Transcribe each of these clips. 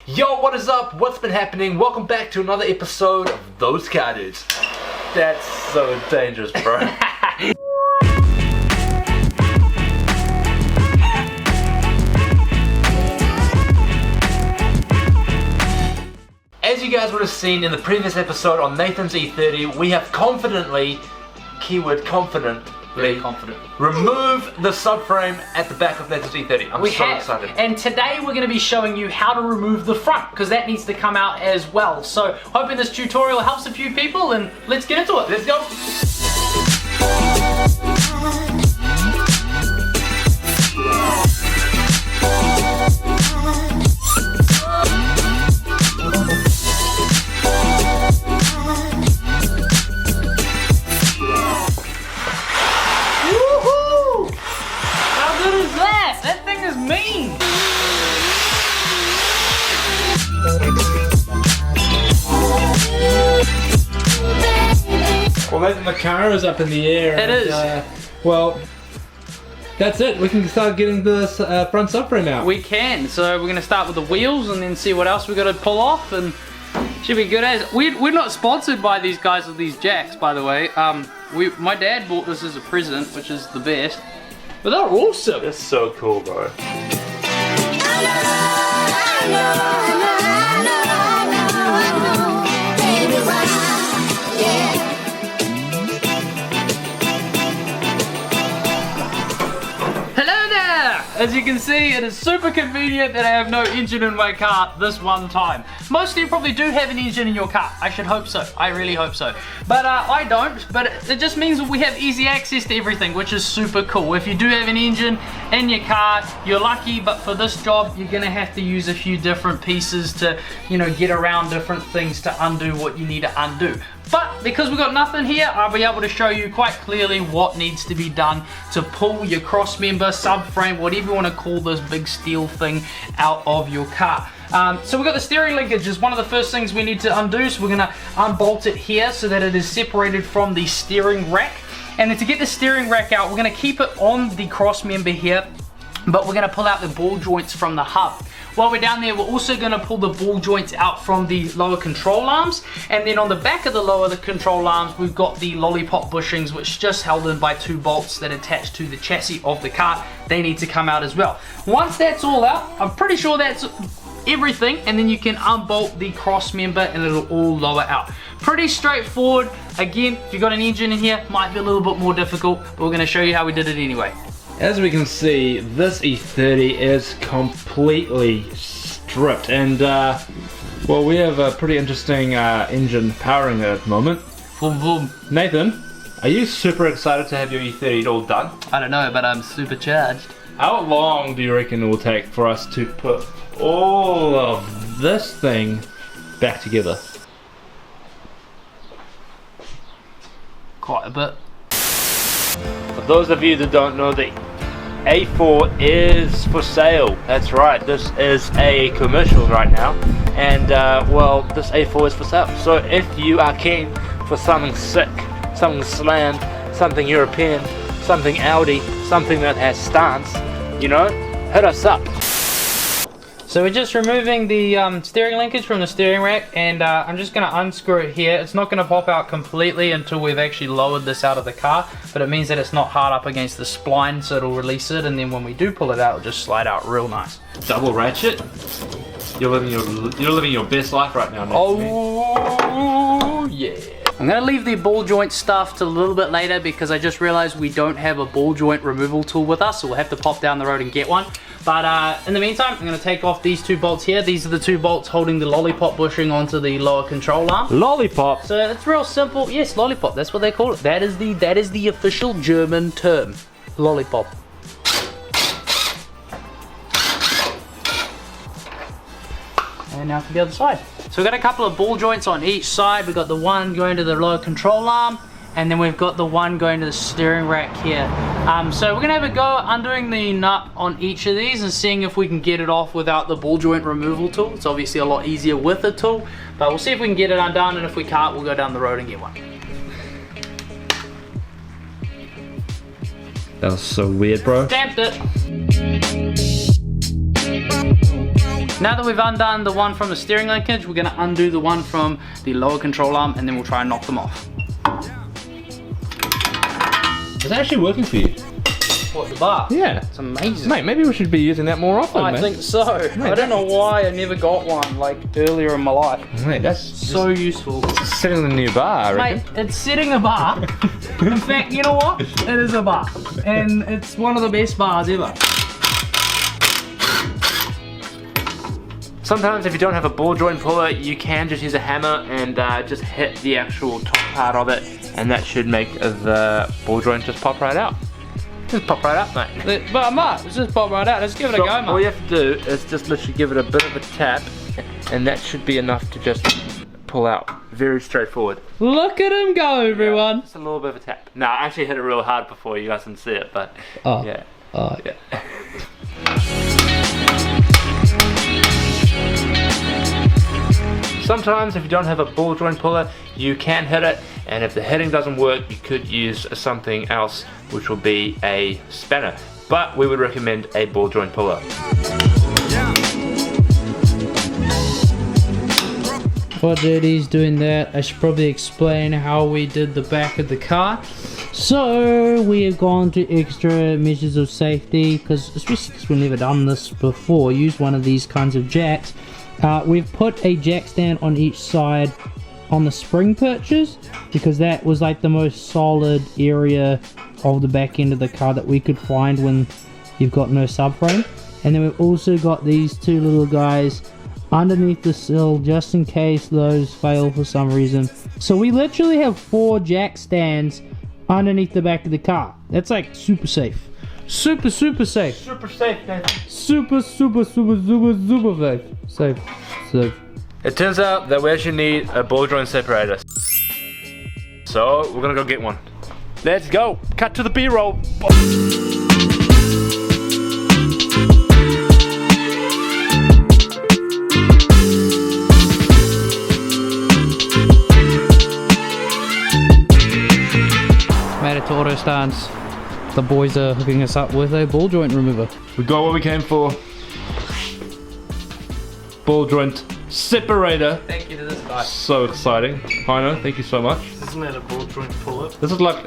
Yo, what is up? What's been happening? Welcome back to another episode of Those Car Dudes. That's so dangerous, bro. As you guys would have seen in the previous episode on Nathan's E30, we have confidently, keyword confident, very confident, remove the subframe at the back of Nathan's E30. I'm so excited. And today we're going to be showing you how to remove the front, because that needs to come out as well. So hoping this tutorial helps a few people, and let's get into it. Let's go. Well, Nathan, the car is up in the air. It is. Well, that's it. We can start getting this front subframe out. We can. So we're going to start with the wheels and then see what else we got to pull off, and should be good as. We're not sponsored by these guys with these jacks, by the way. My dad bought this as a present, which is the best. But they're awesome. That's so cool, bro. As you can see, it is super convenient that I have no engine in my car this one time. Most of you probably do have an engine in your car. I should hope so. I really hope so. But I don't. But it just means that we have easy access to everything, which is super cool. If you do have an engine in your car, you're lucky. But for this job, you're going to have to use a few different pieces to, you know, get around different things to undo what you need to undo. But because we've got nothing here, I'll be able to show you quite clearly what needs to be done to pull your crossmember, subframe, whatever you want to call this big steel thing out of your car. So we've got the steering linkage is one of the first things we need to undo. So we're going to unbolt it here so that it is separated from the steering rack. And then to get the steering rack out, we're going to keep it on the crossmember here, but we're going to pull out the ball joints from the hub. While we're down there, we're also going to pull the ball joints out from the lower control arms, and then on the back of the control arms, we've got the lollipop bushings, which is just held in by 2 bolts that attach to the chassis of the car. They need to come out as well. Once that's all out, I'm pretty sure that's everything, and then you can unbolt the cross member and it'll all lower out. Pretty straightforward. Again, if you've got an engine in here, might be a little bit more difficult, but we're going to show you how we did it anyway. As we can see, this E30 is completely stripped, and well, we have a pretty interesting engine powering it at the moment. Boom, boom. Nathan, are you super excited to have your E30 all done? I don't know, but I'm supercharged. How long do you reckon it will take for us to put all of this thing back together? Quite a bit. For those of you that don't know, the A4 is for sale. That's right, this is a commercial right now, and well, this A4 is for sale. So if you are keen for something sick, something slammed, something European, something Audi, something that has stance, you know, hit us up. So we're just removing the steering linkage from the steering rack, and I'm just going to unscrew it here. It's not going to pop out completely until we've actually lowered this out of the car, but it means that it's not hard up against the spline, so it'll release it, and then when we do pull it out, it'll just slide out real nice. Double ratchet? You're living your best life right now, Nathan. Oh yeah. I'm going to leave the ball joint stuff till a little bit later because I just realized we don't have a ball joint removal tool with us, so we'll have to pop down the road and get one. But in the meantime, I'm going to take off these 2 bolts here. These are the 2 bolts holding the lollipop bushing onto the lower control arm. Lollipop? So it's real simple. Yes, lollipop, that's what they call it. That is the official German term. Lollipop. And now to the other side. So we've got a couple of ball joints on each side. We've got the one going to the lower control arm, and then we've got the one going to the steering rack here. So we're gonna have a go undoing the nut on each of these and seeing if we can get it off without the ball joint removal tool. It's obviously a lot easier with a tool, but we'll see if we can get it undone, and if we can't, we'll go down the road and get one. That was so weird, bro. Stamped it. Now that we've undone the one from the steering linkage, we're gonna undo the one from the lower control arm, and then we'll try and knock them off. It's actually working for you. What, the bar? Yeah. It's amazing. Mate, maybe we should be using that more often, I man. think so. I don't know why I never got one like earlier in my life. Mate, that's So useful. setting the new bar, I reckon. Mate, it's setting a bar. In fact, you know what? It is a bar. And it's one of the best bars ever. Sometimes if you don't have a ball joint puller, you can just use a hammer and just hit the actual top part of it, and that should make the ball joint just pop right out. Just pop right out, mate. But Mark, let's just pop right out. Let's give it a go, All mate. you have to do is just literally give it a bit of a tap, and that should be enough to just pull out. Very straightforward. Look at him go, everyone. Just a little bit of a tap. No, I actually hit it real hard before, you guys can see it, but Oh. yeah. Oh. Yeah. Sometimes if you don't have a ball joint puller, you can hit it, and if the hitting doesn't work, you could use something else, which will be a spanner. But we would recommend a ball joint puller. While JD's doing that, I should probably explain how we did the back of the car. So we have gone to extra measures of safety, especially because we've never done this before, use one of these kinds of jacks. We've put a jack stand on each side on the spring perches, because that was like the most solid area of the back end of the car that we could find when you've got no subframe. And then we've also got these two little guys underneath the sill just in case those fail for some reason. So we literally have 4 jack stands underneath the back of the car. That's like super safe. Super safe. Super safe, Nathan. Super safe. Safe. It turns out that we actually need a ball joint separator. So we're gonna go get one. Let's go. Cut to the B-roll. Made it to auto stance. The boys are hooking us up with a ball joint remover. We got what we came for. Ball joint separator. Thank you to this guy. So exciting. Hino, thank you so much. Isn't that a ball joint puller? This is like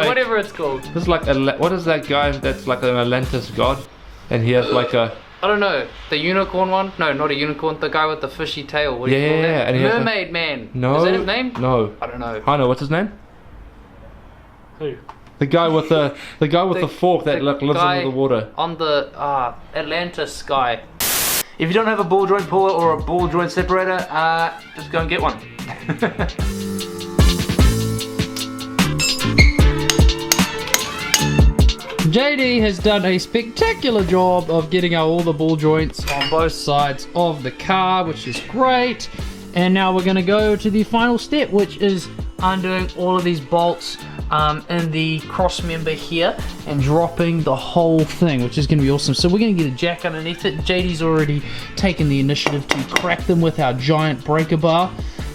Whatever it's called. this is like what is that guy that's like an Atlantis god, and he has like a I don't know. The unicorn one? No, not a unicorn. The guy with the fishy tail. What do you call Yeah, that? and he has Mermaid Man. no. Is that his name? No. I don't know. Hino, what's his name? Who? The guy with the The- fork that the like lives guy under the water. On the Atlantis guy. If you don't have a ball joint puller or a ball joint separator, just go and get one. JD has done a spectacular job of getting out all the ball joints on both sides of the car, which is great. And now we're going to go to the final step, which is undoing all of these bolts in the cross member here and dropping the whole thing, which is going to be awesome. So we're going to get a jack underneath it. JD's already taken the initiative to crack them with our giant breaker bar,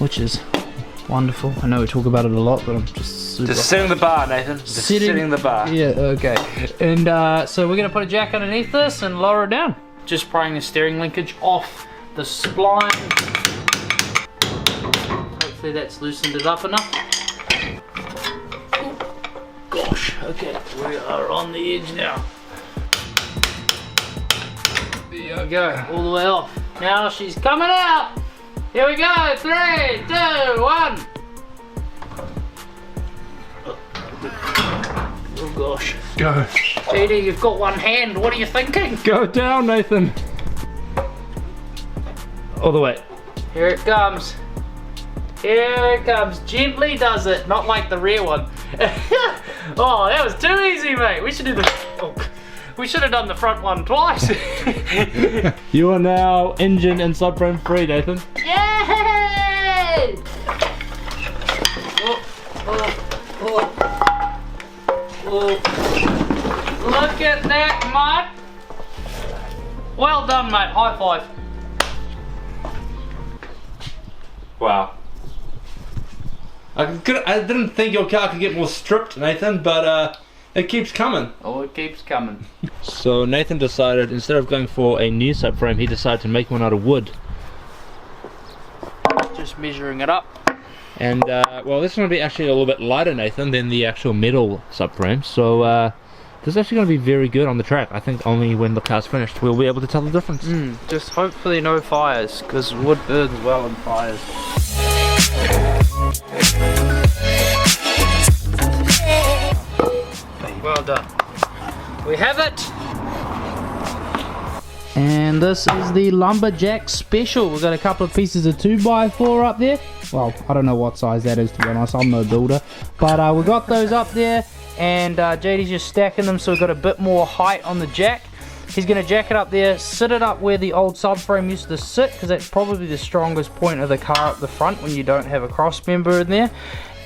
which is wonderful. I know we talk about it a lot, but I'm just super Just setting the bar, Nathan. Just setting the bar. Yeah, okay. And so we're going to put a jack underneath this and lower it down. Just prying the steering linkage off the spline. Hopefully that's loosened it up enough. Oh, gosh, okay, we are on the edge now. There you go, all the way off. Now she's coming out. Here we go, 3, 2, 1. Oh gosh. Go. JD, you've got one hand, what are you thinking? Go down, Nathan. All the way. Here it comes. Here it comes. Gently does it, not like the rear one. Oh, that was too easy, mate. We should do the. Oh, we should have done the front one twice. You are now engine and subframe free, Nathan. Yay! Oh. Look at that, mate. Well done, mate. High five. Wow. I didn't think your car could get more stripped, Nathan, but It keeps coming. Oh, it keeps coming. So Nathan decided, instead of going for a new subframe, he decided to make one out of wood. Just measuring it up. And well, this is going to be actually a little bit lighter, Nathan, than the actual metal subframe. So this is actually going to be very good on the track. I think only when the car's finished we'll be able to tell the difference. Just hopefully no fires, because wood burns well in fires. Well done. We have it. And this is the Lumberjack Special. We've got a couple of pieces of 2x4 up there. Well, I don't know what size that is, to be honest. I'm no builder. But we got those up there. And JD's just stacking them so we've got a bit more height on the jack. He's going to jack it up there, sit it up where the old subframe used to sit, because that's probably the strongest point of the car up the front when you don't have a cross member in there.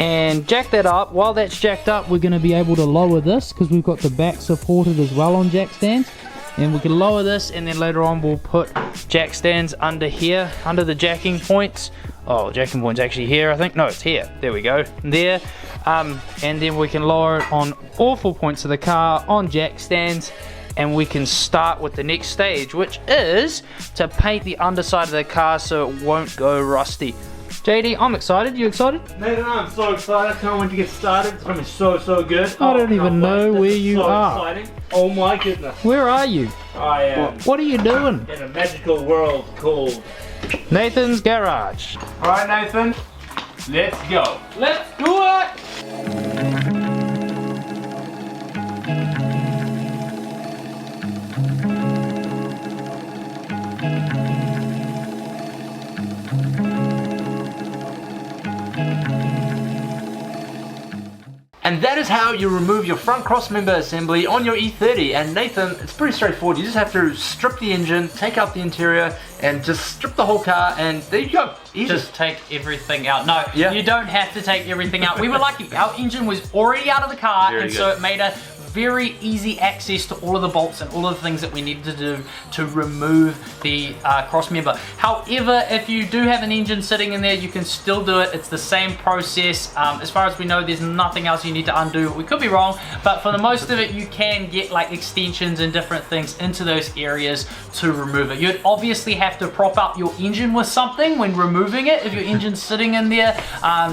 And jack that up. While that's jacked up, we're going to be able to lower this, because we've got the back supported as well on jack stands. And we can lower this, and then later on we'll put jack stands under here, under the jacking points. Oh, jacking point's actually here, I think. No, it's here. There we go. There. And then we can lower it on all 4 points of the car on jack stands. And we can start with the next stage, which is to paint the underside of the car so it won't go rusty. JD, I'm excited. You excited? Nathan, I'm so excited. I can't wait to get started. It's going to be so good. I don't even know where you are. Exciting. Oh my goodness. Where are you? I am What are you doing? in a magical world called Nathan's Garage. Alright, Nathan, let's go. Let's do it! And that is how you remove your front crossmember assembly on your E30. And Nathan, it's pretty straightforward. You just have to strip the engine, take out the interior, and just strip the whole car, and there you go. Easy. Just take everything out. No, Yeah. you don't have to take everything out. We were lucky. Our engine was already out of the car, Very and good. so it made a very easy access to all of the bolts and all of the things that we needed to do to remove the cross member. However, if you do have an engine sitting in there, you can still do it. It's the same process. As far as we know, there's nothing else you need to undo. We could be wrong, but for the most of it, you can get like extensions and different things into those areas to remove it. You'd obviously have to prop up your engine with something when removing it if your engine's sitting in there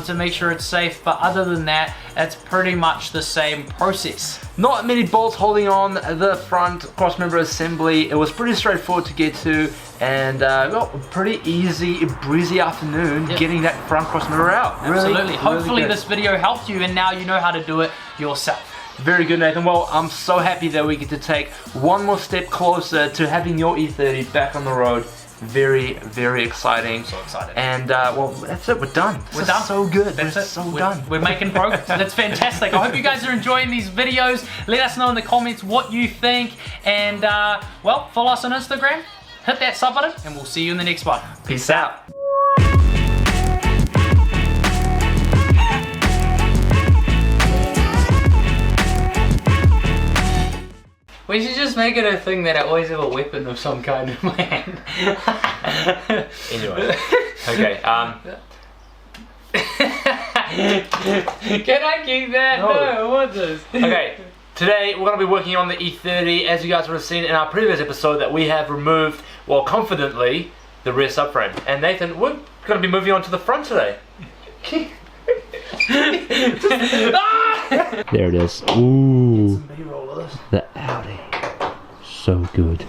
to make sure it's safe, but other than that, it's pretty much the same process. Not many bolts holding on the front crossmember assembly. It was pretty straightforward to get to, and well, a pretty easy, breezy afternoon getting that front crossmember out. Absolutely. Really, Hopefully really this video helped you and now you know how to do it yourself. Very good, Nathan. Well, I'm so happy that we get to take one more step closer to having your E30 back on the road. Very, very exciting. So excited. And well, that's it. We're done. We're done. So good. That's We're it. so We're done. We're making progress. That's fantastic. I hope you guys are enjoying these videos. Let us know in the comments what you think. And well, follow us on Instagram. Hit that sub button and we'll see you in the next one. Peace out. We should just make it a thing that I always have a weapon of some kind in my hand. Anyway. Okay. Can I keep that? No. No, I want this. Okay. Today we're going to be working on the E30, as you guys would have seen in our previous episode, that we have removed, well, confidently, the rear subframe. And Nathan, we're going to be moving on to the front today. There it is. Ooh, the Audi. So good.